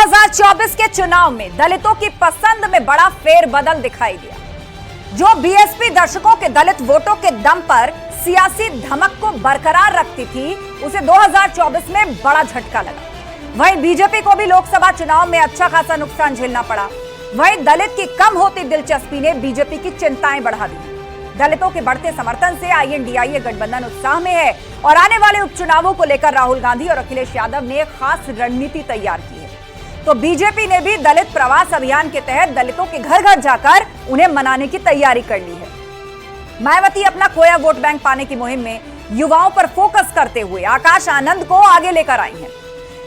2024 के चुनाव में दलितों की पसंद में बड़ा फेरबदल दिखाई दिया। जो बीएसपी दर्शकों के दलित वोटों के दम पर सियासी धमक को बरकरार रखती थी, उसे 2024 में बड़ा झटका लगा। वहीं बीजेपी को भी लोकसभा चुनाव में अच्छा खासा नुकसान झेलना पड़ा। वहीं दलित की कम होती दिलचस्पी ने बीजेपी की चिंताएं बढ़ा दी। दलितों के बढ़ते समर्थन से आईएनडीआईए गठबंधन उत्साह में है और आने वाले उपचुनावों को लेकर राहुल गांधी और अखिलेश यादव ने एक खास रणनीति तैयार की है। तो बीजेपी ने भी दलित प्रवास अभियान के तहत दलितों के घर घर जाकर उन्हें मनाने की तैयारी कर ली है। मायावती अपना खोया वोट बैंक पाने की मुहिम में युवाओं पर फोकस करते हुए आकाश आनंद को आगे लेकर आई हैं।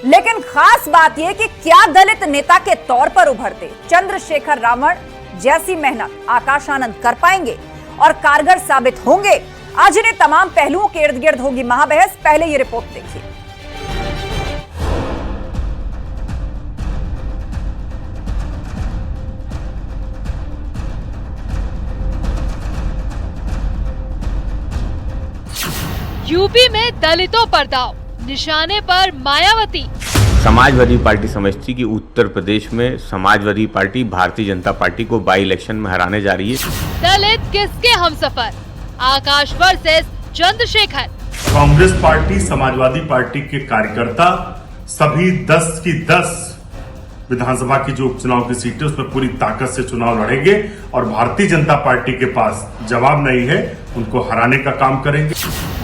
लेकिन खास बात यह कि क्या दलित नेता के तौर पर उभरते चंद्रशेखर रावण जैसी मेहनत आकाश आनंद कर पाएंगे और कारगर साबित होंगे? आज इन्हें तमाम पहलुओं के इर्द गिर्द होगी महाबहस। पहले ये रिपोर्ट देखिए। यूपी में दलितों पर दांव, निशाने पर मायावती। समाजवादी पार्टी समझती कि उत्तर प्रदेश में समाजवादी पार्टी भारतीय जनता पार्टी को बाई इलेक्शन में हराने जा रही है। दलित किसके हमसफर? Akash versus Chandrashekhar. Congress party Samajwadi party के कार्यकर्ता सभी 10 की 10 विधानसभा की जो उपचुनाव की सीटें उसमें पूरी ताकत से चुनाव लड़ेंगे और भारतीय जनता पार्टी के पास जवाब नहीं है, उनको हराने का काम करेंगे।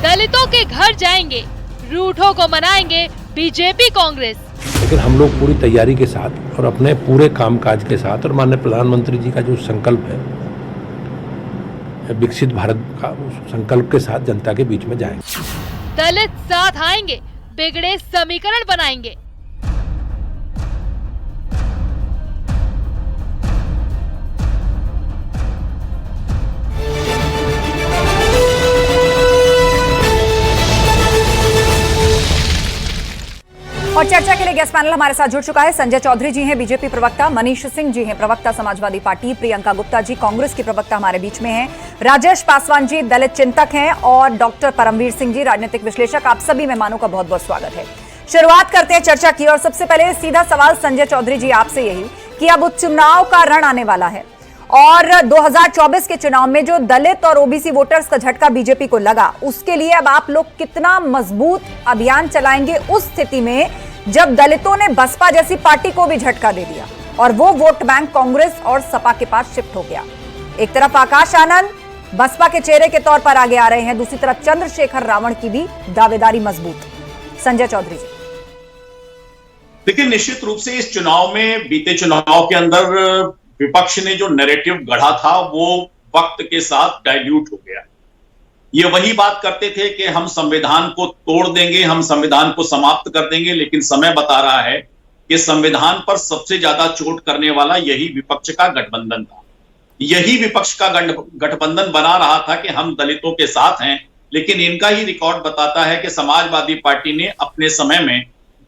दलितों के घर जाएंगे, रूठों को मनाएंगे बीजेपी कांग्रेस। लेकिन हम लोग पूरी तैयारी के साथ और अपने पूरे कामकाज के साथ और माननीय प्रधानमंत्री जी का जो संकल्प है विकसित भारत का, उस संकल्प के साथ जनता के बीच में जाएंगे। दलित साथ आएंगे, बिगड़े समीकरण बनाएंगे। और चर्चा के लिए गेस्ट पैनल हमारे साथ जुड़ चुका है। संजय चौधरी जी हैं बीजेपी प्रवक्ता, मनीष सिंह जी हैं प्रवक्ता समाजवादी पार्टी, प्रियंका गुप्ता जी कांग्रेस की प्रवक्ता हमारे बीच में हैं, राजेश पासवान जी दलित चिंतक हैं और डॉक्टर परमवीर सिंह जी राजनीतिक विश्लेषक। आप सभी मेहमानों का बहुत बहुत स्वागत है। शुरुआत करते हैं चर्चा की और सबसे पहले सीधा सवाल संजय चौधरी जी आपसे यही कि अब उपचुनाव का रण आने वाला है और 2024 के चुनाव में जो दलित और ओबीसी वोटर्स का झटका बीजेपी को लगा, उसके लिए अब आप लोग कितना मजबूत अभियान चलाएंगे उस स्थिति में जब दलितों ने बसपा जैसी पार्टी को भी झटका दे दिया और वो वोट बैंक कांग्रेस और सपा के पास शिफ्ट हो गया? एक तरफ आकाश आनंद बसपा के चेहरे के तौर पर आगे आ रहे हैं, दूसरी तरफ चंद्रशेखर रावण की भी दावेदारी मजबूत। संजय चौधरी जी। देखिए, निश्चित रूप से इस चुनाव में, बीते चुनाव के अंदर विपक्ष ने जो नैरेटिव गढ़ा था वो वक्त के साथ डाइल्यूट हो गया। ये वही बात करते थे कि हम संविधान को तोड़ देंगे, हम संविधान को समाप्त कर देंगे, लेकिन समय बता रहा है कि संविधान पर सबसे ज्यादा चोट करने वाला यही विपक्ष का गठबंधन था। यही विपक्ष का गठबंधन बना रहा था कि हम दलितों के साथ हैं, लेकिन इनका ही रिकॉर्ड बताता है कि समाजवादी पार्टी ने अपने समय में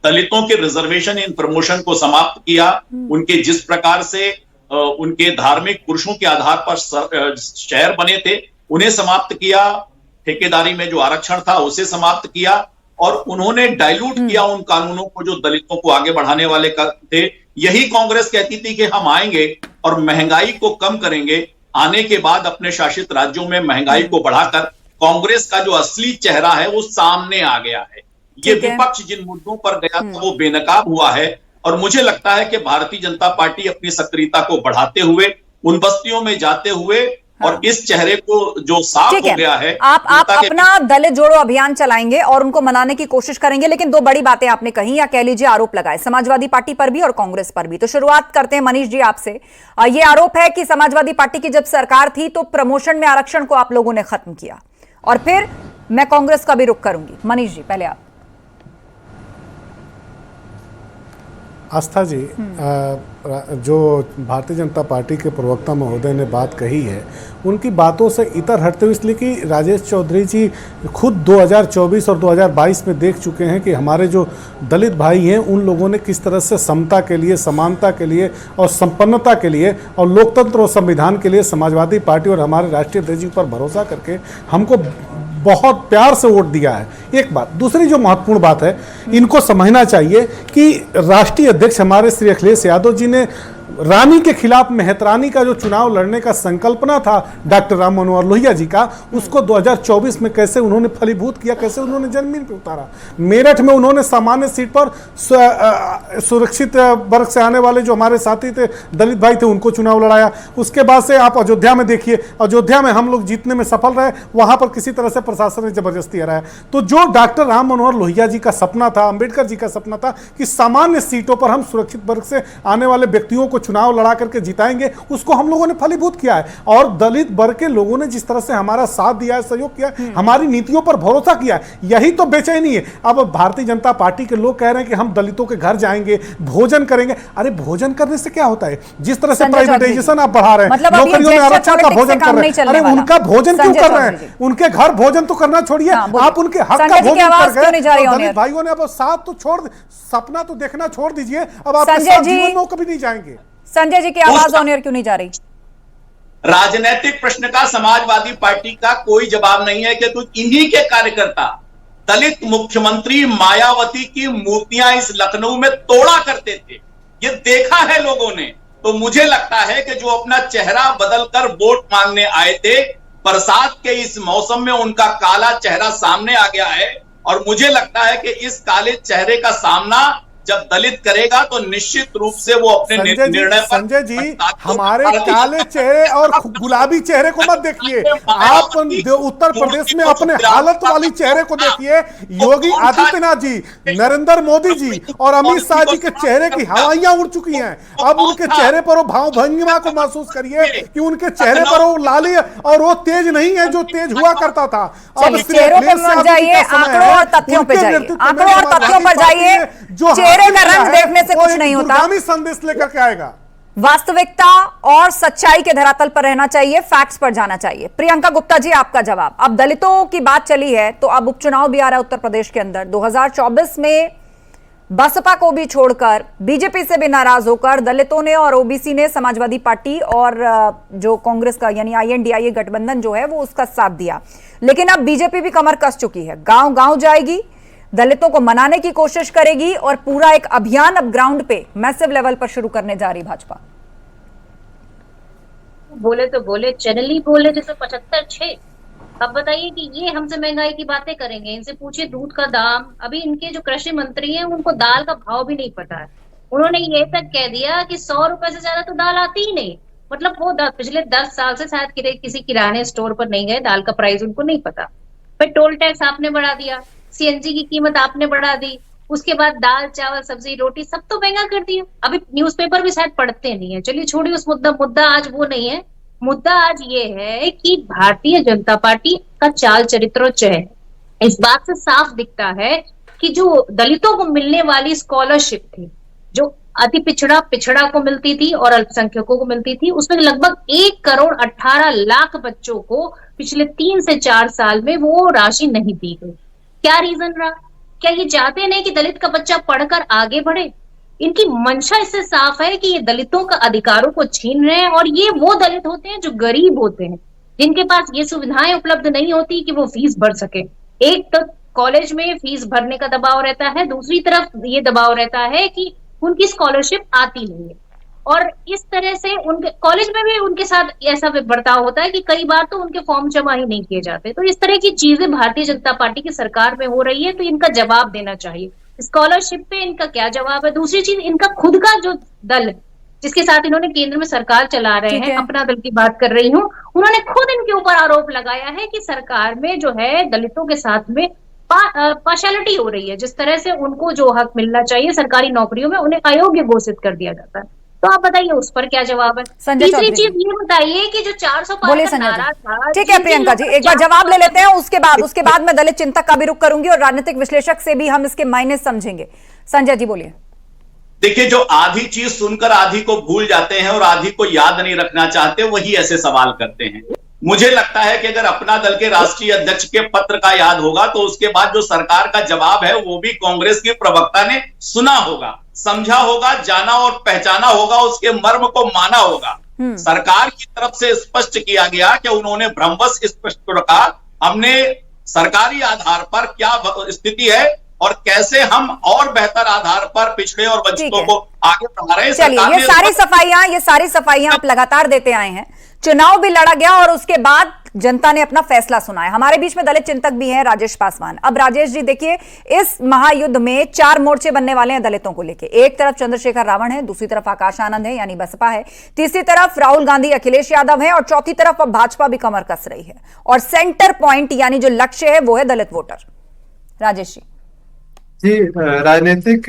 दलितों के रिजर्वेशन इन प्रमोशन को समाप्त किया। उनके जिस प्रकार से उनके धार्मिक पुरुषों के आधार पर शहर बने थे उन्हें समाप्त किया, ठेकेदारी में जो आरक्षण था उसे समाप्त किया और उन्होंने डाइल्यूट किया उन कानूनों को जो दलितों को आगे बढ़ाने वाले थे। यही कांग्रेस कहती थी कि हम आएंगे और महंगाई को कम करेंगे। आने के बाद अपने शासित राज्यों में महंगाई को बढ़ाकर कांग्रेस का जो असली चेहरा है वो सामने आ गया है। ये विपक्ष जिन मुद्दों पर गया था वो बेनकाब हुआ है और मुझे लगता है कि भारतीय जनता पार्टी अपनी सक्रियता को बढ़ाते हुए, उन बस्तियों में जाते हुए और इस चेहरे को जो साफ हो गया है, आप अपना दलित जोड़ो अभियान चलाएंगे और उनको मनाने की कोशिश करेंगे। लेकिन दो बड़ी बातें आपने कही या कह लीजिए आरोप लगाए समाजवादी पार्टी पर भी और कांग्रेस पर भी। तो शुरुआत करते हैं मनीष जी आपसे। ये आरोप है कि समाजवादी पार्टी की जब सरकार थी तो प्रमोशन में आरक्षण को आप लोगों ने खत्म किया और फिर मैं कांग्रेस का भी रुख करूंगी। मनीष जी पहले आप। आस्था जी, जो भारतीय जनता पार्टी के प्रवक्ता महोदय ने बात कही है उनकी बातों से इतर हटते हुए, इसलिए कि राजेश चौधरी जी खुद 2024 और 2022 में देख चुके हैं कि हमारे जो दलित भाई हैं उन लोगों ने किस तरह से समता के लिए, समानता के लिए और संपन्नता के लिए और लोकतंत्र और संविधान के लिए समाजवादी पार्टी और हमारे राष्ट्रीय अध्यक्ष जी पर भरोसा करके हमको बहुत प्यार से वोट दिया है। एक बात। दूसरी जो महत्वपूर्ण बात है, इनको समझना चाहिए कि राष्ट्रीय अध्यक्ष हमारे श्री अखिलेश यादव जी ने रानी के खिलाफ मेहतरानी का जो चुनाव लड़ने का संकल्पना था डॉक्टर राम मनोहर लोहिया जी का, उसको 2024 में कैसे उन्होंने फलीभूत किया, कैसे उन्होंने जमीन पे उतारा। मेरठ में उन्होंने सामान्य सीट पर सुरक्षित वर्ग से आने वाले जो हमारे साथी थे, दलित भाई थे, उनको चुनाव लड़ाया। उसके बाद से आप अयोध्या में देखिए, अयोध्या में हम लोग जीतने में सफल रहे, वहां पर किसी तरह से प्रशासन ने जबरदस्ती हराया। तो जो डॉक्टर राम मनोहर लोहिया जी का सपना था, अंबेडकर जी का सपना था कि सामान्य सीटों पर हम सुरक्षित वर्ग से आने वाले व्यक्तियों को चुनाव लड़ा करके जिताएंगे, उसको हम लोगों ने फलीभूत किया है। और दलित वर्ग के लोगों ने जिस तरह से हमारा साथ दिया है, सहयोग किया है, हमारी नीतियों पर भरोसा किया है, यही तो बेचैनी है। अब भारतीय जनता पार्टी के लोग कह रहे हैं कि हम दलितों के घर जाएंगे, भोजन करेंगे। अरे भोजन करने से क्या होता है? जिस तरह से प्राइवेटाइजेशन आप बढ़ा रहे हैं, नौकरियों में आरक्षण का भोजन कर रहे हैं, अरे उनका भोजन क्यों कर रहे हैं? उनके घर भोजन तो करना छोड़िए, आप उनके हक का भोजन कर गए। दलित भाइयों ने अब साथ तो छोड़, सपना तो देखना छोड़ दीजिए, अब आप जीवन में कभी नहीं जाएंगे। संजय जी की आवाज ऑन एयर क्यों नहीं जा रही? राजनीतिक प्रश्न का समाजवादी पार्टी का कोई जवाब नहीं है कि तो इन्हीं के कार्यकर्ता दलित मुख्यमंत्री मायावती की मूर्तियां इस लखनऊ में तोड़ा करते थे। ये देखा है लोगों ने। तो मुझे लगता है कि जो अपना चेहरा बदलकर वोट मांगने आए थे, बरसात के इस मौसम में उनका काला चेहरा सामने आ गया है। और मुझे लगता है कि इस काले चेहरे का सामना जब दलित करेगा तो निश्चित रूप से वो अपने निर्णय पर। संजय जी, हमारे काले चेहरे और गुलाबी चेहरे को मत देखिए, आप उत्तर प्रदेश में अपने हालत वाली चेहरे को देखिए। योगी आदित्यनाथ जी, नरेंद्र मोदी जी और अमित शाह जी के चेहरे की हवाइयां उड़ चुकी हैं। अब उनके चेहरे पर वो भाव भंगिमा को महसूस करिए कि उनके चेहरे पर वो लाली और वो तेज नहीं है जो तेज हुआ करता था। अब चेहरों पर मत जाइए, आंकड़ों और तथ्यों पे जाइए, आंकड़ों और तथ्यों पर जाइए। जो चेहरे का रंग देखने से कुछ नहीं होता, संदेश लेकर के आएगा। वास्तविकता और सच्चाई के धरातल पर रहना चाहिए, फैक्ट्स पर जाना चाहिए। प्रियंका गुप्ता जी, आपका जवाब। अब दलितों की बात चली है तो अब उपचुनाव भी आ रहा है उत्तर प्रदेश के अंदर। 2024 में बसपा को भी छोड़कर, बीजेपी से भी नाराज होकर दलितों ने और ओबीसी ने समाजवादी पार्टी और जो कांग्रेस का यानी INDIA गठबंधन जो है वो उसका साथ दिया। लेकिन अब बीजेपी भी कमर कस चुकी है, गांव गांव जाएगी, दलितों को मनाने की कोशिश करेगी और पूरा एक अभियान अब ग्राउंड पे मैसिव लेवल पर शुरू करने जा रही भाजपा। बोले तो बोले, चैनली बोले जैसे 75-6। अब बताइए कि ये हमसे महंगाई की बातें करेंगे। इनसे पूछिए दूध का दाम। अभी इनके जो कृषि मंत्री हैं उनको दाल का भाव भी नहीं पता है। उन्होंने ये तक कह दिया कि 100 रुपए से ज्यादा तो दाल आती ही नहीं। मतलब वो पिछले 10 साल से शायद किसी किराने स्टोर पर नहीं गए, दाल का प्राइस उनको नहीं पता। फिर टोल टैक्स आपने बढ़ा दिया, CNG की कीमत आपने बढ़ा दी, उसके बाद दाल चावल सब्जी रोटी सब तो महंगा कर दिया। अभी न्यूज़पेपर भी शायद पढ़ते नहीं है। चलिए छोड़िए उस मुद्दा आज वो नहीं है। मुद्दा आज ये है कि भारतीय जनता पार्टी का चाल चरित्र चयन इस बात से साफ दिखता है कि जो दलितों को मिलने वाली स्कॉलरशिप थी, जो अति पिछड़ा को मिलती थी और अल्पसंख्यकों को मिलती थी, उसमें लगभग 1,18,00,000 बच्चों को पिछले 3 से 4 साल में वो राशि नहीं दी गई। क्या रीजन रहा? क्या ये चाहते नहीं कि दलित का बच्चा पढ़कर आगे बढ़े? इनकी मंशा इससे साफ है कि ये दलितों का अधिकारों को छीन रहे हैं। और ये वो दलित होते हैं जो गरीब होते हैं, जिनके पास ये सुविधाएं उपलब्ध नहीं होती कि वो फीस भर सके। एक तो कॉलेज में फीस भरने का दबाव रहता है, दूसरी तरफ ये दबाव रहता है कि उनकी स्कॉलरशिप आती नहीं है। और इस तरह से उनके कॉलेज में भी उनके साथ ऐसा बर्ताव होता है कि कई बार तो उनके फॉर्म जमा ही नहीं किए जाते। तो इस तरह की चीजें भारतीय जनता पार्टी की सरकार में हो रही है, तो इनका जवाब देना चाहिए। स्कॉलरशिप पे इनका क्या जवाब है? दूसरी चीज, इनका खुद का जो दल जिसके साथ इन्होंने केंद्र में सरकार चला रहे हैं, अपना दल की बात कर रही हूँ, उन्होंने खुद इनके ऊपर आरोप लगाया है कि सरकार में जो है दलितों के साथ में पार्शियलिटी हो रही है। जिस तरह से उनको जो हक मिलना चाहिए सरकारी नौकरियों में, उन्हें अयोग्य घोषित कर दिया जाता है। तो आप बताइए उस पर क्या जवाब है? तीसरी चीज ये बताइए कि जो 400 पार का नारा था। ठीक है प्रियंका जी, एक बार जवाब ले लेते हैं, उसके बाद मैं दलित चिंतक का भी रुख करूंगी और राजनीतिक विश्लेषक से भी हम इसके मायने समझेंगे। संजय जी बोलिए। देखिए, जो आधी चीज सुनकर आधी को भूल जाते हैं और आधी को याद नहीं रखना चाहते, वही ऐसे सवाल करते हैं। मुझे लगता है कि अगर अपना दल के राष्ट्रीय अध्यक्ष के पत्र का याद होगा तो उसके बाद जो सरकार का जवाब है वो भी कांग्रेस के प्रवक्ता ने सुना होगा, समझा होगा, जाना और पहचाना होगा, उसके मर्म को माना होगा। सरकार की तरफ से स्पष्ट किया गया कि उन्होंने भ्रमवश स्पष्ट कहा, हमने सरकारी आधार पर क्या स्थिति है और कैसे हम और बेहतर आधार पर पिछड़े और वंचितों को आगे बढ़ा रहे हैं। चलिए, ये सारी सफाइयां आप लगातार देते आए हैं। चुनाव भी लड़ा गया और उसके बाद जनता ने अपना फैसला सुनाया। हमारे बीच में दलित चिंतक भी हैं राजेश पासवान। अब राजेश जी देखिए, इस महायुद्ध में 4 मोर्चे बनने वाले हैं दलितों को लेके। एक तरफ चंद्रशेखर रावण है, दूसरी तरफ आकाश आनंद है यानी बसपा है, तीसरी तरफ राहुल गांधी अखिलेश यादव है और चौथी तरफ अब भाजपा भी कमर कस रही है। और सेंटर पॉइंट यानी जो लक्ष्य है वो है दलित वोटर। राजेश जी, राजनीतिक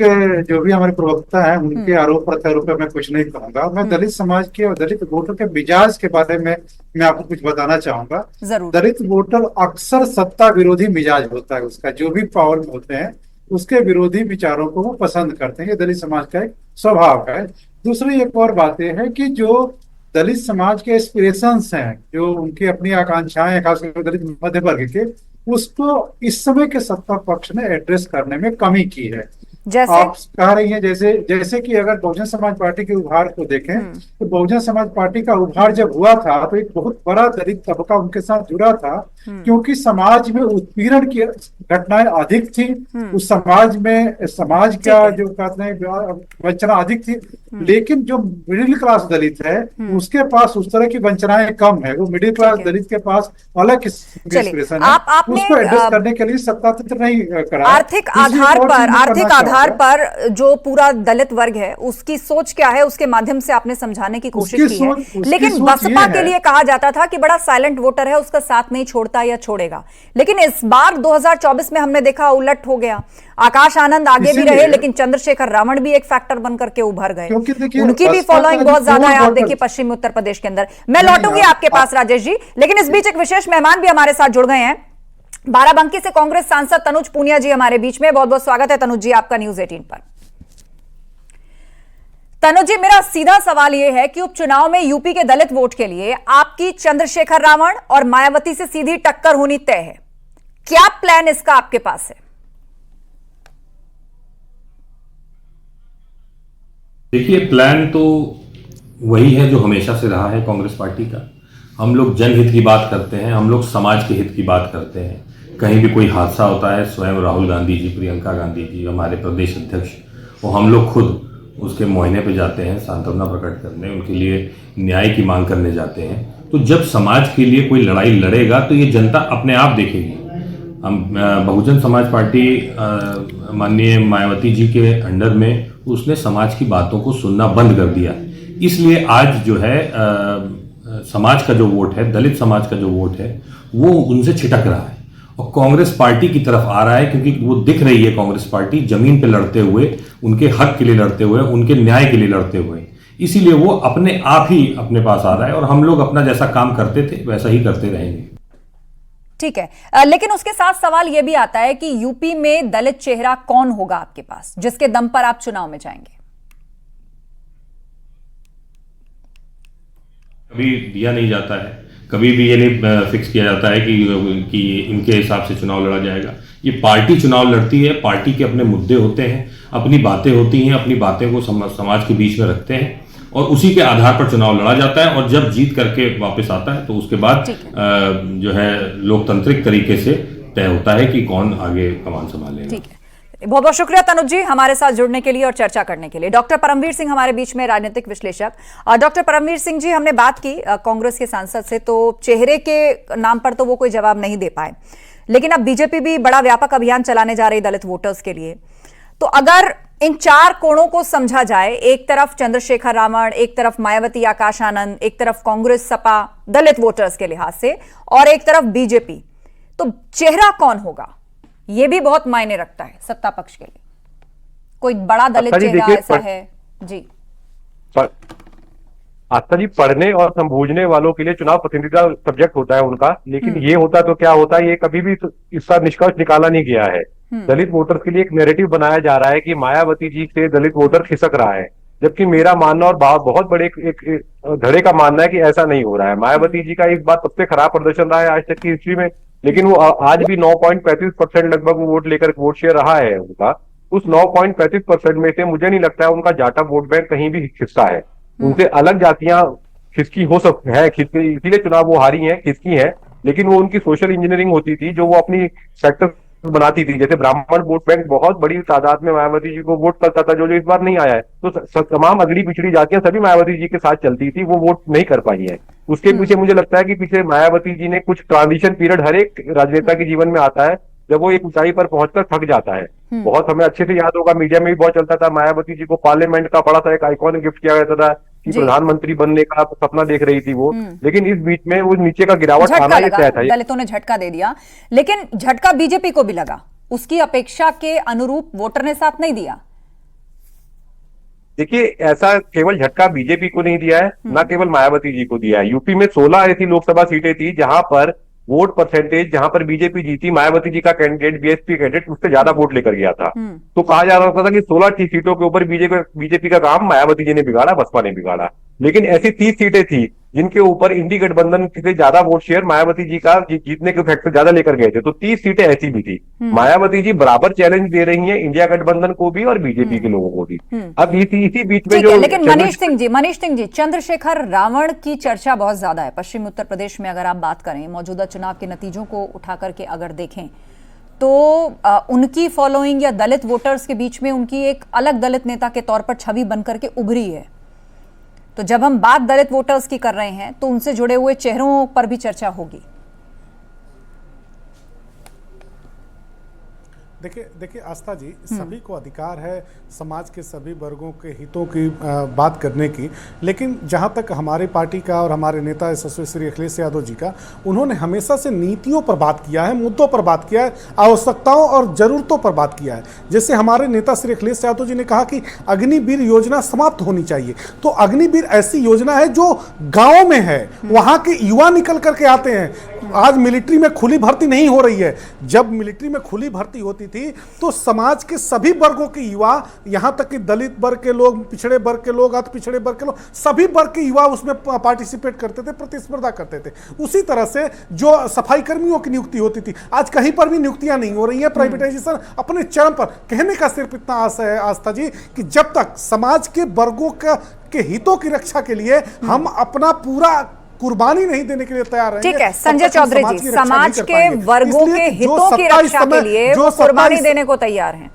जो भी हमारे प्रवक्ता हैं उनके आरोप प्रत्यारोप पे मैं कुछ नहीं कहूंगा। मैं दलित समाज के और दलित वोटर के मिजाज के बारे में मैं आपको कुछ बताना चाहूंगा। जरूर। दलित वोटर अक्सर सत्ता विरोधी मिजाज होता है उसका, जो भी पावर में होते हैं उसके विरोधी विचारों को वो पसंद करते हैं। ये दलित समाज का एक स्वभाव है। दूसरी एक और बात यह है कि जो दलित समाज के एस्पिरेशंस हैं, जो उनकी अपनी आकांक्षाएं खासकर दलित मध्य वर्ग के, उसको इस समय के सत्ता पक्ष ने एड्रेस करने में कमी की है। जैसे आप कह रही हैं जैसे कि अगर बहुजन समाज पार्टी के उभार को देखें तो बहुजन समाज पार्टी का उभार जब हुआ था तो एक बहुत बड़ा दलित तबका उनके साथ जुड़ा था, क्योंकि समाज में उत्पीड़न की घटनाएं अधिक थी। उस समाज का जो कहते हैं वंचना अधिक थी। लेकिन जो मिडिल क्लास दलित है उसके पास उस तरह की वंचनाएं कम है। वो मिडिल क्लास दलित के पास अलग एक्सप्रेशन है। उसको एड्रेस करने के लिए सत्ता तंत्र नहीं करा। आर्थिक आधार पर जो पूरा दलित वर्ग है उसकी सोच क्या है, उसके माध्यम से आपने समझाने की कोशिश की है। लेकिन बसपा के लिए कहा जाता था कि बड़ा साइलेंट वोटर है, उसका साथ नहीं छोड़ता या छोड़ेगा। लेकिन इस बार 2024 में हमने देखा उलट हो गया। आकाश आनंद आगे भी रहे लेकिन चंद्रशेखर रावण भी एक फैक्टर बनकर के उभर गए। उनकी भी फॉलोइंग बहुत ज्यादा है। आप देखिए पश्चिमी उत्तर प्रदेश के अंदर। मैं लौटूंगी आपके पास राजेश जी, लेकिन इस बीच एक विशेष मेहमान भी हमारे साथ जुड़ गए हैं। बाराबंकी से कांग्रेस सांसद तनुज पूनिया जी हमारे बीच में। बहुत बहुत स्वागत है तनुज जी आपका न्यूज 18 पर। तनुज जी, मेरा सीधा सवाल यह है कि उपचुनाव में यूपी के दलित वोट के लिए आपकी चंद्रशेखर रावण और मायावती से सीधी टक्कर होनी तय है। क्या प्लान इसका आपके पास है? देखिए, प्लान तो वही है जो हमेशा से रहा है कांग्रेस पार्टी का। हम लोग जनहित की बात करते हैं, हम लोग समाज के हित की बात करते हैं। कहीं भी कोई हादसा होता है, स्वयं राहुल गांधी जी, प्रियंका गांधी जी, हमारे प्रदेश अध्यक्ष, और हम लोग खुद उसके मुआयने पे जाते हैं, सांत्वना प्रकट करने, उनके लिए न्याय की मांग करने जाते हैं। तो जब समाज के लिए कोई लड़ाई लड़ेगा तो ये जनता अपने आप देखेगी। हम बहुजन समाज पार्टी माननीय मायावती जी के अंडर में उसने समाज की बातों को सुनना बंद कर दिया। इसलिए आज जो है समाज का जो वोट है, दलित समाज का जो वोट है, वो उनसे छिटक रहा है और कांग्रेस पार्टी की तरफ आ रहा है, क्योंकि वो दिख रही है कांग्रेस पार्टी जमीन पे लड़ते हुए, उनके हक के लिए लड़ते हुए, उनके न्याय के लिए लड़ते हुए। इसीलिए वो अपने आप ही अपने पास आ रहा है और हम लोग अपना जैसा काम करते थे वैसा ही करते रहेंगे। ठीक है, लेकिन उसके साथ सवाल यह भी आता है कि यूपी में दलित चेहरा कौन होगा आपके पास जिसके दम पर आप चुनाव में जाएंगे? कभी दिया नहीं जाता है, कभी भी ये नहीं फिक्स किया जाता है कि इनके हिसाब से चुनाव लड़ा जाएगा। ये पार्टी चुनाव लड़ती है, पार्टी के अपने मुद्दे होते हैं, अपनी बातें होती हैं, अपनी बातें को समाज के बीच में रखते हैं और उसी के आधार पर चुनाव लड़ा जाता है। और जब जीत करके वापस आता है तो उसके बाद जो है लोकतांत्रिक तरीके से तय होता है कि कौन आगे कमान संभालेगा। ठीक है, बहुत बहुत शुक्रिया तनुज जी हमारे साथ जुड़ने के लिए और चर्चा करने के लिए। डॉक्टर परमवीर सिंह हमारे बीच में, राजनीतिक विश्लेषक। डॉक्टर परमवीर सिंह जी, हमने बात की कांग्रेस के सांसद से, तो चेहरे के नाम पर तो वो कोई जवाब नहीं दे पाए, लेकिन अब बीजेपी भी बड़ा व्यापक अभियान चलाने जा रही दलित वोटर्स के लिए। तो अगर इन 4 कोणों को समझा जाए, एक तरफ चंद्रशेखर रावण, एक तरफ मायावती आकाश आनंद, एक तरफ कांग्रेस सपा दलित वोटर्स के लिहाज से, और एक तरफ बीजेपी, तो चेहरा कौन होगा ये भी बहुत मायने रखता है सत्ता पक्ष के लिए। कोई बड़ा दलित चेहरा ऐसा है? जी आस्था जी, पढ़ने और समझने वालों के लिए चुनाव पसंदीदा सब्जेक्ट होता है उनका, लेकिन ये होता तो क्या होता है, ये कभी भी इसका निष्कर्ष निकाला नहीं गया है। दलित वोटर्स के लिए एक नैरेटिव बनाया जा रहा है कि मायावती जी से दलित वोटर खिसक रहा है, जबकि मेरा मानना और बहुत बड़े एक धड़े का मानना है कि ऐसा नहीं हो रहा है। मायावती जी का इस बार सबसे खराब प्रदर्शन रहा है आज तक की हिस्ट्री में, लेकिन वो आज भी 9.35% लगभग वोट लेकर वोट शेयर रहा है उनका। उस 9.35% में से मुझे नहीं लगता है उनका जाटा वोट बैंक कहीं भी हिस्सा है। उनसे अलग जातियां खिसकी हो सकती है, इसीलिए चुनाव वो हारी है, खिसकी है, लेकिन वो उनकी सोशल इंजीनियरिंग होती थी, जो वो अपनी सेक्टर बनाती थी। जैसे ब्राह्मण वोट बैंक बहुत बड़ी तादाद में मायावती जी को वोट करता था, जो इस बार नहीं आया है। तो तमाम अगली पिछड़ी जातियां सभी मायावती जी के साथ चलती थी, वो वोट नहीं कर पाई है। उसके पीछे मुझे लगता है कि पीछे मायावती जी ने कुछ ट्रांजिशन पीरियड हर एक राजनेता के जीवन में आता है, जब वो एक ऊंचाई पर पहुंचकर थक जाता है। बहुत हमें अच्छे से याद होगा, मीडिया में भी बहुत चलता था, मायावती जी को पार्लियामेंट का बड़ा सा एक आइकॉन गिफ्ट किया गया था कि प्रधानमंत्री बनने का सपना देख रही थी वो। लेकिन इस बीच में वो नीचे का गिरावट आना ये तय था। दलितों ने झटका दे दिया, लेकिन झटका बीजेपी को भी लगा, उसकी अपेक्षा के अनुरूप वोटर ने साथ नहीं दिया। देखिए, ऐसा केवल झटका बीजेपी को नहीं दिया है, ना केवल मायावती जी को दिया है। यूपी में 16 ऐसी लोकसभा सीटें थी जहां पर वोट परसेंटेज, जहां पर बीजेपी जीती, मायावती जी का कैंडिडेट, बीएसपी कैंडिडेट उससे ज्यादा वोट लेकर गया था। तो कहा जा रहा था कि 16 सीटों के ऊपर बीजेपी का काम मायावती जी ने बिगाड़ा, बसपा ने बिगाड़ा। लेकिन ऐसी 30 सीटें थी जिनके ऊपर इंडी गठबंधन से ज्यादा वोट शेयर मायावती जी का जीतने के फैक्टर ज्यादा लेकर गए थे। तो 30 सीटें ऐसी भी थी। मायावती जी बराबर चैलेंज दे रही हैं इंडिया गठबंधन को भी और बीजेपी के लोगों को भी। अब इसी बीच में जो, लेकिन मनीष सिंह जी, चंद्रशेखर रावण की चर्चा बहुत ज्यादा है पश्चिमी उत्तर प्रदेश में। अगर आप बात करें मौजूदा चुनाव के नतीजों को उठा करके अगर देखें तो उनकी फॉलोइंग या दलित वोटर्स के बीच में उनकी एक अलग दलित नेता के तौर पर छवि बनकर के उभरी है। तो जब हम बात दलित वोटर्स की कर रहे हैं तो उनसे जुड़े हुए चेहरों पर भी चर्चा होगी। देखिए आस्था जी, सभी को अधिकार है समाज के सभी वर्गों के हितों की बात करने की, लेकिन जहां तक हमारी पार्टी का और हमारे नेता यशस्वी श्री अखिलेश यादव जी का, उन्होंने हमेशा से नीतियों पर बात किया है, मुद्दों पर बात किया है, आवश्यकताओं और ज़रूरतों पर बात किया है। जैसे हमारे नेता श्री अखिलेश यादव जी ने कहा कि अग्निवीर योजना समाप्त होनी चाहिए, तो अग्निवीर ऐसी योजना है जो गाँव में है, वहाँ के युवा निकल करके आते हैं। आज मिलिट्री में खुली भर्ती नहीं हो रही है। जब मिलिट्री में खुली भर्ती होती थी तो समाज के सभी वर्गों के युवा, यहां तक कि दलित वर्ग के लोग, पिछड़े वर्ग के लोग, अति पिछड़े वर्ग के लोग, सभी वर्ग के युवा उसमें पार्टिसिपेट करते थे, प्रतिस्पर्धा करते थे। उसी तरह से जो सफाई कर्मियों की नियुक्ति होती थी, आज कहीं पर भी नियुक्तियां नहीं हो रही है। प्राइवेटाइजेशन अपने चरम पर। कहने का सिर्फ इतना आशा है आस्था जी कि जब तक समाज के वर्गों के हितों की रक्षा के लिए हम अपना पूरा कुर्बानी नहीं देने के लिए तैयार हैं। ठीक है संजय चौधरी जी, समाज के वर्गों के हितों की रक्षा के लिए वो कुर्बानी देने को तैयार हैं।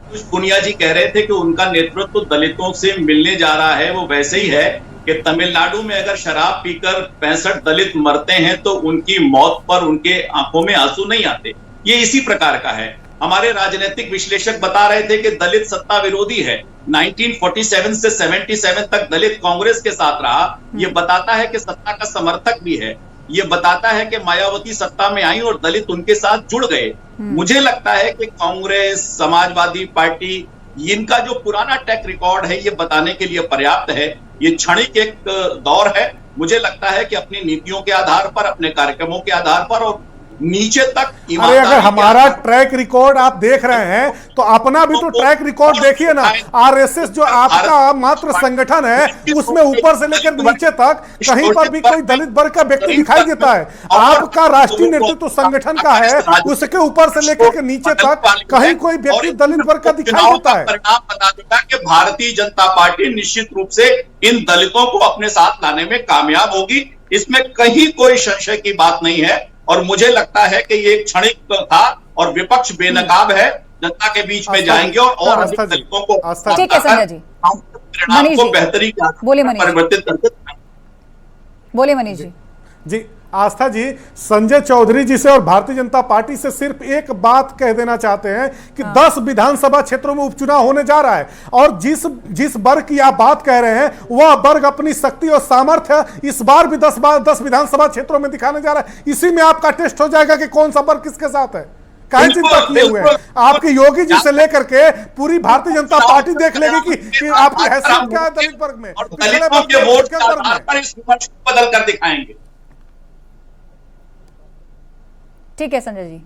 कुछ पुनिया जी कह रहे थे कि उनका नेतृत्व तो दलितों से मिलने जा रहा है। वो वैसे ही है कि तमिलनाडु में अगर शराब पीकर 65 दलित मरते हैं तो उनकी मौत पर उनके आंखों में आंसू नहीं आते। ये इसी प्रकार का है। हमारे राजनीतिक विश्लेषक बता रहे थे कि दलित सत्ता विरोधी है। 1947 से 77 तक दलित कांग्रेस के साथ रहा। ये बताता है कि सत्ता का समर्थक भी है। ये बताता है कि मायावती सत्ता में आई और दलित उनके साथ जुड़ गए। मुझे लगता है कि कांग्रेस, समाजवादी पार्टी, इनका जो पुराना ट्रैक रिकॉर्ड है ये बताने के लिए पर्याप्त है। ये क्षणिक एक दौर है। मुझे लगता है कि अपनी नीतियों के आधार पर, अपने कार्यक्रमों के आधार पर और नीचे तक, अरे अगर हमारा ट्रैक रिकॉर्ड आप देख रहे हैं तो अपना भी तो ट्रैक रिकॉर्ड देखिए ना। आरएसएस जो आपका मात्र संगठन है, उसमें ऊपर से लेकर नीचे तक कहीं पर भी कोई दलित वर्ग का व्यक्ति दिखाई देता है। आपका राष्ट्रीय नेतृत्व संगठन का है, उसके ऊपर से लेकर के नीचे तक कहीं कोई व्यक्ति दलित वर्ग का दिखाई देता है। परिणाम बता देता कि भारतीय जनता पार्टी निश्चित रूप से इन दलितों को अपने साथ लाने में कामयाब होगी। इसमें कहीं कोई संशय की बात नहीं है। और मुझे लगता है कि ये एक क्षणिक था और विपक्ष बेनकाब है, जनता के बीच में जाएंगे और अधिक दलितों को ठीक है संजय जी, परिणाम को बेहतरी परिवर्तित करके। बोलिए मनीष जी। जी आस्था जी, संजय चौधरी जी से और भारतीय जनता पार्टी से सिर्फ एक बात कह देना चाहते हैं कि 10 विधानसभा क्षेत्रों में उपचुनाव होने जा रहा है और जिस वर्ग की आप बात कह रहे हैं वह वर्ग अपनी शक्ति और सामर्थ्य इस बार भी 10 विधानसभा क्षेत्रों में दिखाने जा रहा है। इसी में आपका टेस्ट हो जाएगा कि कौन सा वर्ग किसके साथ है। काहे चिंता किए हुए हैं? आपके योगी जी से लेकर के पूरी भारतीय जनता पार्टी देख लेगी कि आपकी हैसियत क्या है दलित वर्ग में, बदल कर दिखाएंगे। ठीक है संजय जी,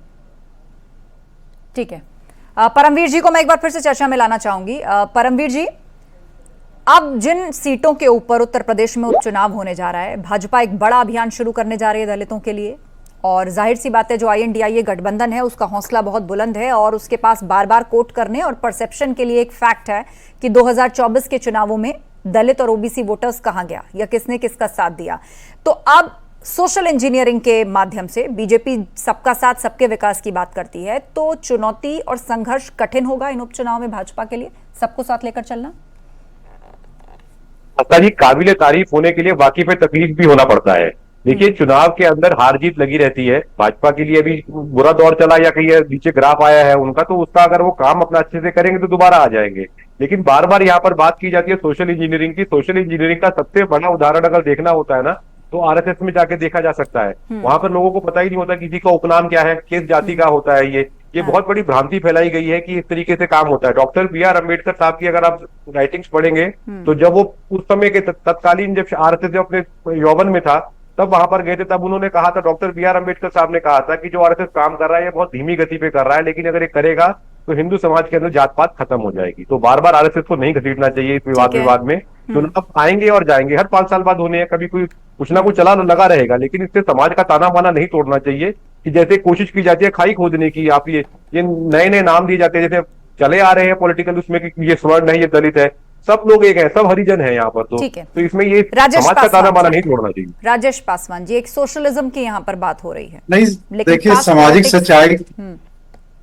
ठीक है। परमवीर जी को मैं एक बार फिर से चर्चा में लाना चाहूंगी। परमवीर जी, अब जिन सीटों के ऊपर उत्तर प्रदेश में उपचुनाव होने जा रहा है, भाजपा एक बड़ा अभियान शुरू करने जा रही है दलितों के लिए और जाहिर सी बात है जो INDIA गठबंधन है उसका हौसला बहुत बुलंद है और उसके पास बार बार कोट करने और परसेप्शन के लिए एक फैक्ट है कि 2024 के चुनावों में दलित और ओबीसी वोटर्स कहां गया या किसने किसका साथ दिया। तो अब सोशल इंजीनियरिंग के माध्यम से बीजेपी सबका साथ सबके विकास की बात करती है, तो चुनौती और संघर्ष कठिन होगा इन उपचुनाव में भाजपा के लिए सबको साथ लेकर चलना। जी, काबिले तारीफ होने के लिए बाकी पे तकलीफ भी होना पड़ता है। देखिए, चुनाव के अंदर हार जीत लगी रहती है। भाजपा के लिए अभी बुरा दौर चला या कहीं नीचे ग्राफ आया है उनका, तो उसका अगर वो काम अपना अच्छे से करेंगे तो दोबारा आ जाएंगे। लेकिन बार बार यहाँ पर बात की जाती है सोशल इंजीनियरिंग की। सोशल इंजीनियरिंग का सबसे बड़ा उदाहरण अगर देखना होता है ना, तो आरएसएस में जाके देखा जा सकता है। वहां पर लोगों को पता ही नहीं होता किसी का उपनाम क्या है, किस जाति का होता है। ये बहुत बड़ी भ्रांति फैलाई गई है कि इस तरीके से काम होता है। Doctor B R. अम्बेडकर साहब की अगर आप राइटिंग्स पढ़ेंगे तो जब वो उस समय के तत्कालीन जब आरएसएस जब अपने यौवन में था तब वहां पर गए थे, तब उन्होंने कहा था, डॉक्टर बी.आर. अम्बेडकर साहब ने कहा था कि जो आरएसएस काम कर रहा है ये बहुत धीमी गति पे कर रहा है, लेकिन अगर ये करेगा तो हिंदू समाज के अंदर जात पात खत्म हो जाएगी। तो बार बार आरएसएस को नहीं घसीटना चाहिए इस विवाद में। चुनाव आएंगे और जाएंगे, हर 5 साल बाद होने हैं, कभी कोई कुछ ना कुछ चला लगा रहेगा, लेकिन इससे समाज का ताना बाना नहीं तोड़ना चाहिए कि जैसे कोशिश की जाती है खाई खोदने की। आप ये नए नए नाम दिए जाते हैं, जैसे चले आ रहे हैं पॉलिटिकल उसमें कि ये स्वर्ण है, ये दलित है, सब लोग एक है, सब हरिजन है यहाँ पर। तो इसमें ये समाज का ताना बाना नहीं तोड़ना चाहिए। राजेश पासवान जी, एक सोशलिज्म की यहाँ पर बात हो रही है। नहीं, देखिए,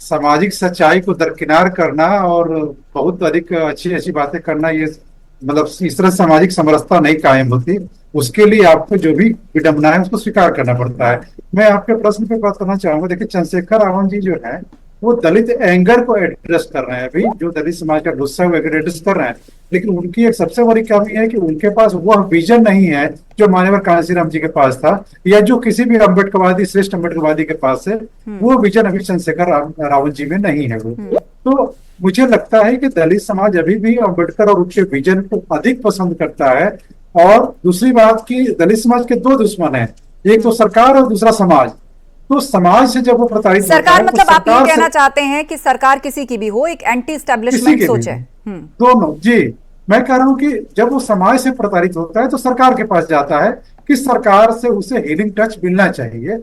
सामाजिक सच्चाई को दरकिनार करना और बहुत अधिक अच्छी अच्छी बातें करना, ये मतलब इस तरह सामाजिक समरसता नहीं कायम होती। उसके लिए आपको जो भी विडंबना है उसको स्वीकार करना पड़ता है। मैं आपके प्रश्न पे बात करना चाहूंगा। देखिए, चंद्रशेखर रावण जी जो है वो दलित एंगर को एड्रेस कर रहे हैं। अभी जो दलित समाज का गुस्सा है वो एड्रेस कर रहे हैं, लेकिन उनकी एक सबसे बड़ी कमी है कि उनके पास वह विजन नहीं है जो मान्यवर कांशीराम जी के पास था, या जो किसी भी अम्बेडकरवादी, श्रेष्ठ अम्बेडकरवादी के पास है। वो विजन अभी चंद्रशेखर रावण जी में नहीं है। वो तो मुझे लगता है कि दलित समाज अभी भी अम्बेडकर और उनके विजन को अधिक पसंद करता है। और दूसरी बात की, दलित समाज के 2 दुश्मन हैं, एक तो सरकार और दूसरा समाज। तो समाज से जब वो प्रताड़ित सरकार मतलब आप ये कहना चाहते हैं कि सरकार किसी की भी हो, एक एंटी एस्टेब्लिशमेंट सोच है। दोनों जी, मैं कह रहा हूं कि जब वो समाज से प्रताड़ित होता है तो सरकार के पास जाता है कि सरकार से उसे हीलिंग टच मिलना चाहिए।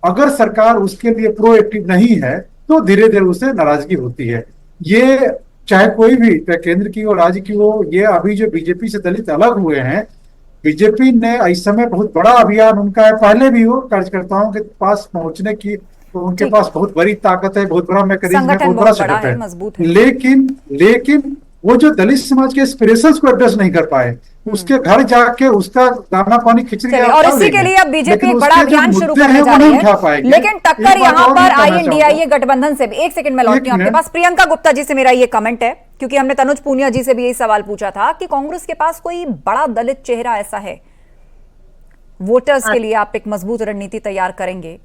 अगर सरकार उसके लिए प्रोएक्टिव नहीं है तो धीरे धीरे उसे नाराजगी होती है। ये चाहे कोई भी, चाहे केंद्र की हो, राज्य की हो, ये अभी जो बीजेपी से दलित अलग हुए हैं, बीजेपी ने इस समय बहुत बड़ा अभियान उनका है, पहले भी हो कार्यकर्ताओं के पास पहुंचने की, तो उनके पास बहुत बड़ी ताकत है, बहुत बड़ा मैकेनिज्म है, बहुत बड़ा सेटअप है। लेकिन वो जो दलित समाज के एस्पिरेशंस को एड्रेस नहीं कर पाए, उसके घर जाके उसका दाना पानी खिचड़ी और इसी के लिए अब बीजेपी एक बड़ा अभियान शुरू करने जा रही है। लेकिन टक्कर यहाँ पर INDIA गठबंधन से भी। एक सेकंड में लौटती हूँ आपके पास। प्रियंका गुप्ता जी से मेरा ये कमेंट है, क्योंकि हमने तनुज पूनिया जी से भी यही सवाल पूछा था कि कांग्रेस के पास कोई बड़ा दलित चेहरा ऐसा है वोटर्स के लिए, आप एक मजबूत रणनीति तैयार करेंगे?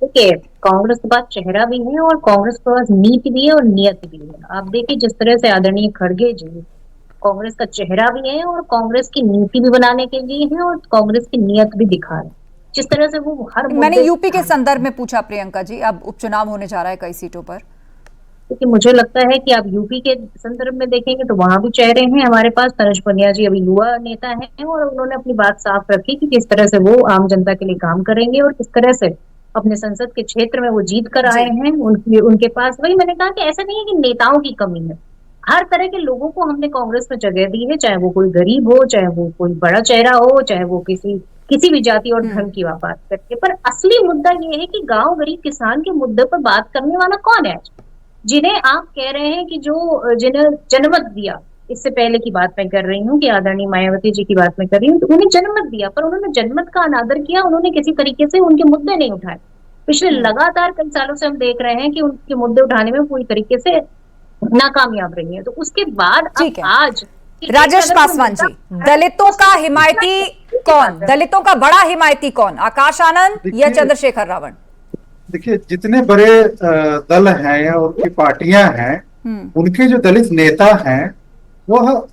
देखिए, कांग्रेस के पास चेहरा भी है और कांग्रेस के पास नीति भी है और नियत भी है। आप देखिए, जिस तरह से आदरणीय खड़गे जी कांग्रेस का चेहरा भी है और कांग्रेस की नीति भी बनाने के लिए है और कांग्रेस की नियत भी दिखा रहे, जिस तरह से वो हर मैंने यूपी के संदर्भ में पूछा प्रियंका जी, अब उपचुनाव होने जा रहा है कई सीटों पर, क्योंकि मुझे लगता है कि आप यूपी के संदर्भ में देखेंगे तो वहां भी चेहरे हैं हमारे पास। तनुज पुनिया जी अभी युवा नेता हैं और उन्होंने अपनी बात साफ रखी कि किस तरह से वो आम जनता के लिए काम करेंगे और किस तरह से अपने संसद के क्षेत्र में वो जीत कर आए हैं। उनके पास, वही मैंने कहा कि ऐसा नहीं है कि नेताओं की कमी है, हर तरह के लोगों को हमने कांग्रेस में जगह दी है, चाहे वो कोई गरीब हो, चाहे वो कोई बड़ा चेहरा हो, चाहे वो किसी भी जाति और धर्म की बात करके। पर असली मुद्दा ये है कि गांव गरीब किसान के मुद्दे पर बात करने वाला कौन है, जिन्हें आप कह रहे हैं कि जिन्हें जनमत दिया। इससे पहले की बात मैं कर रही हूँ कि आदरणीय मायावती जी की बात मैं कर रही हूँ, तो उन्हें जनमत दिया पर उन्होंने जनमत का अनादर किया, उन्होंने किसी तरीके से उनके मुद्दे नहीं उठाए। पिछले लगातार कई सालों से हम देख रहे हैं कि उनके मुद्दे उठाने में पूरी तरीके से नाकामयाब रही है। तो उसके बाद आज राजेश पासवान जी, दलितों का हिमायती कौन, दलितों का बड़ा हिमायती कौन, आकाश आनंद या चंद्रशेखर रावण? देखिए, जितने बड़े दल हैं और उनकी पार्टियां हैं, उनके जो दलित नेता हैं वह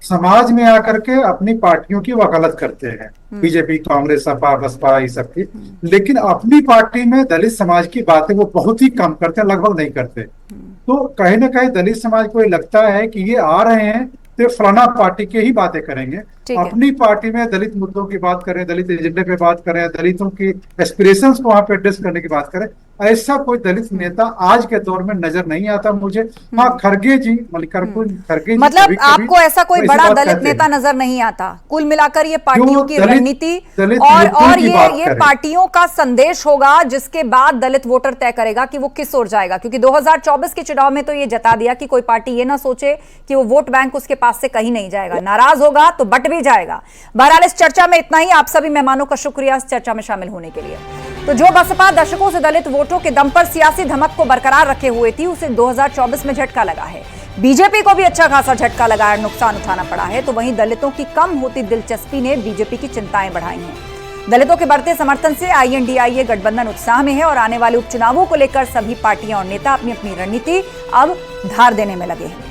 समाज में आकर के अपनी पार्टियों की वकालत करते हैं, बीजेपी, कांग्रेस, सपा, बसपा, ये सब की। लेकिन अपनी पार्टी में दलित समाज की बातें वो बहुत ही कम करते हैं, लगभग नहीं करते। तो कहीं ना कहीं दलित समाज को ये लगता है कि ये आ रहे हैं तो फलाना पार्टी के ही बातें करेंगे। अपनी पार्टी में दलित मुद्दों की बात करें, दलित एजेंडे पे बात करें, दलितों की एस्पिरेशंस को वहां पे एड्रेस करने की बात करें, ऐसा कोई दलित नेता आज के दौर में नजर नहीं आता मुझे। हाँ, खड़गे जी, मल्लिकार्जुन खड़गे जी, मतलब आपको ऐसा कोई बड़ा दलित नेता नजर नहीं आता? कुल मिलाकर ये पार्टियों की रणनीति और ये पार्टियों का संदेश होगा जिसके बाद दलित वोटर तय करेगा कि वो किस ओर जाएगा। क्योंकि 2024 के चुनाव में तो ये जता दिया कि कोई पार्टी ये ना सोचे कि वो वोट बैंक उसके पास से कहीं नहीं जाएगा, नाराज होगा तो बट भी जाएगा। बहरहाल इस चर्चा में इतना ही। आप सभी मेहमानों का शुक्रिया इस चर्चा में शामिल होने के लिए। तो जो बसपा दशकों से दलित वोटों के दम पर सियासी धमक को बरकरार रखे हुए थी, उसे 2024 में झटका लगा है। बीजेपी को भी अच्छा खासा झटका लगा है, नुकसान उठाना पड़ा है। तो वहीं दलितों की कम होती दिलचस्पी ने बीजेपी की चिंताएं बढ़ाई हैं। दलितों के बढ़ते समर्थन से INDIA गठबंधन उत्साह में है और आने वाले उपचुनावों को लेकर सभी पार्टियां और नेता अपनी अपनी रणनीति अब धार देने में लगे हैं।